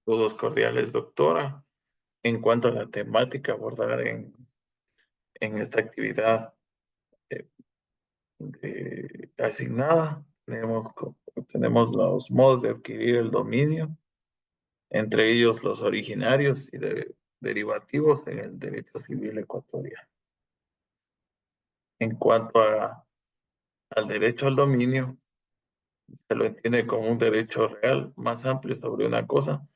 Todos cordiales, doctora. En cuanto a la temática a abordar en esta actividad eh, asignada, tenemos los modos de adquirir el dominio, entre ellos los originarios y derivativos en el derecho civil ecuatoriano. En cuanto al derecho al dominio, se lo entiende como un derecho real más amplio sobre una cosa,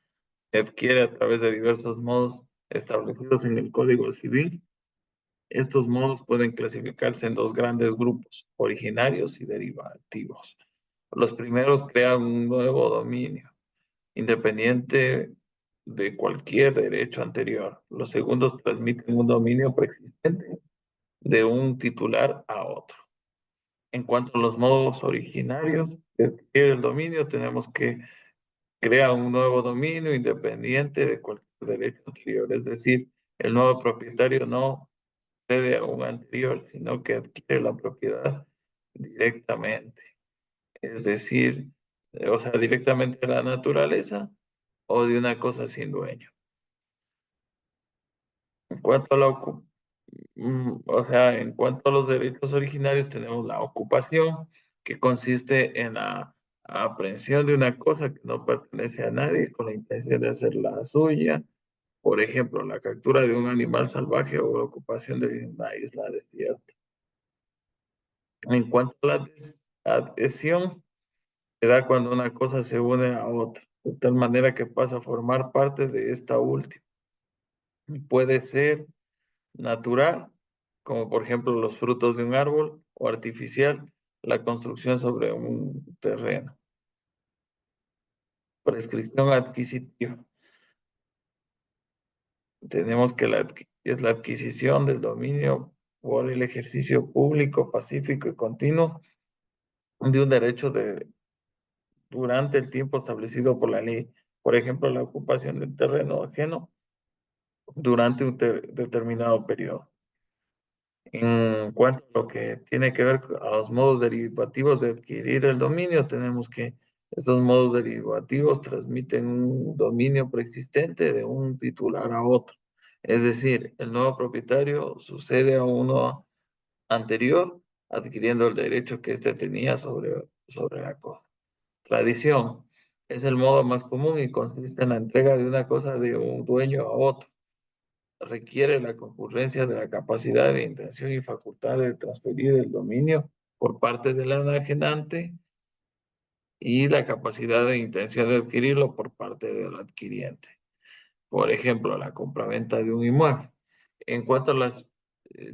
se adquiere a través de diversos modos establecidos en el Código Civil. Estos modos pueden clasificarse en dos grandes grupos, originarios y derivativos. Los primeros crean un nuevo dominio, independiente de cualquier derecho anterior. Los segundos transmiten un dominio preexistente de un titular a otro. En cuanto a los modos originarios de adquirir el dominio, tenemos que crear un nuevo dominio independiente de cualquier derecho anterior. Es decir, el nuevo propietario no cede a un anterior, sino que adquiere la propiedad directamente. Es decir, o sea, directamente de la naturaleza o de una cosa sin dueño. En cuanto a o sea, en cuanto a los derechos originarios, tenemos la ocupación, que consiste en la aprehensión de una cosa que no pertenece a nadie con la intención de hacerla suya. Por ejemplo, la captura de un animal salvaje o la ocupación de una isla desierta. En cuanto a la adhesión, se da cuando una cosa se une a otra, de tal manera que pasa a formar parte de esta última. Puede ser natural, como por ejemplo los frutos de un árbol, o artificial, la construcción sobre un terreno. Prescripción adquisitiva. Tenemos que es la adquisición del dominio por el ejercicio público, pacífico y continuo de un derecho durante el tiempo establecido por la ley. Por ejemplo, la ocupación del terreno ajeno durante un determinado periodo. En cuanto a lo que tiene que ver a los modos derivativos de adquirir el dominio, tenemos que estos modos derivativos transmiten un dominio preexistente de un titular a otro. Es decir, el nuevo propietario sucede a uno anterior, adquiriendo el derecho que éste tenía sobre la cosa. Tradición es el modo más común y consiste en la entrega de una cosa de un dueño a otro. Requiere la concurrencia de la capacidad de intención y facultad de transferir el dominio por parte del enajenante y la capacidad de intención de adquirirlo por parte del adquiriente. Por ejemplo, la compraventa de un inmueble. En cuanto a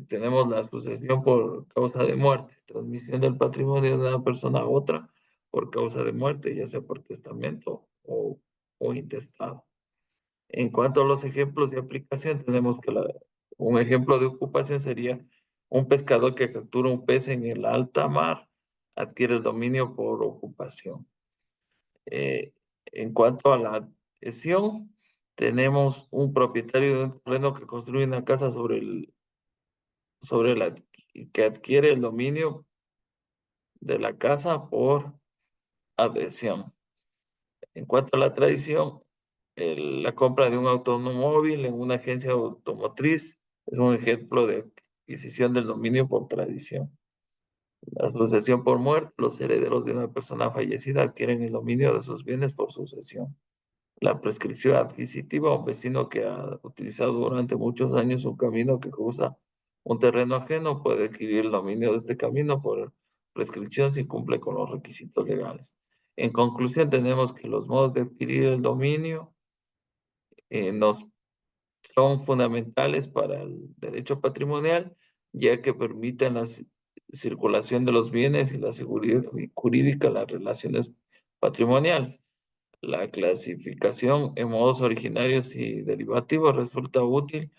tenemos la sucesión por causa de muerte, transmisión del patrimonio de una persona a otra por causa de muerte, ya sea por testamento o intestado. En cuanto a los ejemplos de aplicación, tenemos que un ejemplo de ocupación sería un pescador que captura un pez en el alta mar, adquiere el dominio por ocupación. Eh, en cuanto a la adhesión, tenemos un propietario de un terreno que construye una casa que adquiere el dominio de la casa por adhesión. En cuanto a la tradición, la compra de un automóvil en una agencia automotriz es un ejemplo de adquisición del dominio por tradición. La sucesión por muerte, los herederos de una persona fallecida adquieren el dominio de sus bienes por sucesión. La prescripción adquisitiva, un vecino que ha utilizado durante muchos años un camino que cruza un terreno ajeno puede adquirir el dominio de este camino por prescripción si cumple con los requisitos legales. En conclusión, tenemos que los modos de adquirir el dominio nos son fundamentales para el derecho patrimonial, ya que permiten la circulación de los bienes y la seguridad jurídica en las relaciones patrimoniales. La clasificación en modos originarios y derivativos resulta útil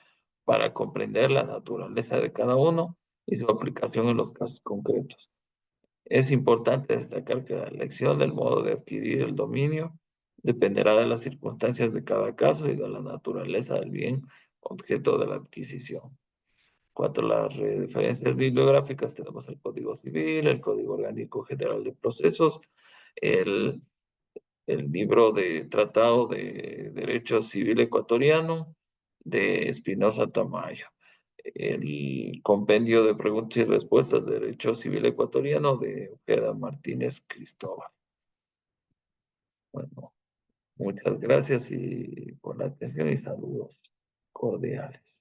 para comprender la naturaleza de cada uno y su aplicación en los casos concretos. Es importante destacar que la elección del modo de adquirir el dominio dependerá de las circunstancias de cada caso y de la naturaleza del bien objeto de la adquisición. Cuanto a las referencias bibliográficas, tenemos el Código Civil, el Código Orgánico General de Procesos, el el libro de Tratado de Derecho Civil Ecuatoriano de Espinosa Tamayo, el Compendio de Preguntas y Respuestas de Derecho Civil Ecuatoriano de Ojeda Martínez Cristóbal. Bueno, muchas gracias y por la atención y saludos cordiales.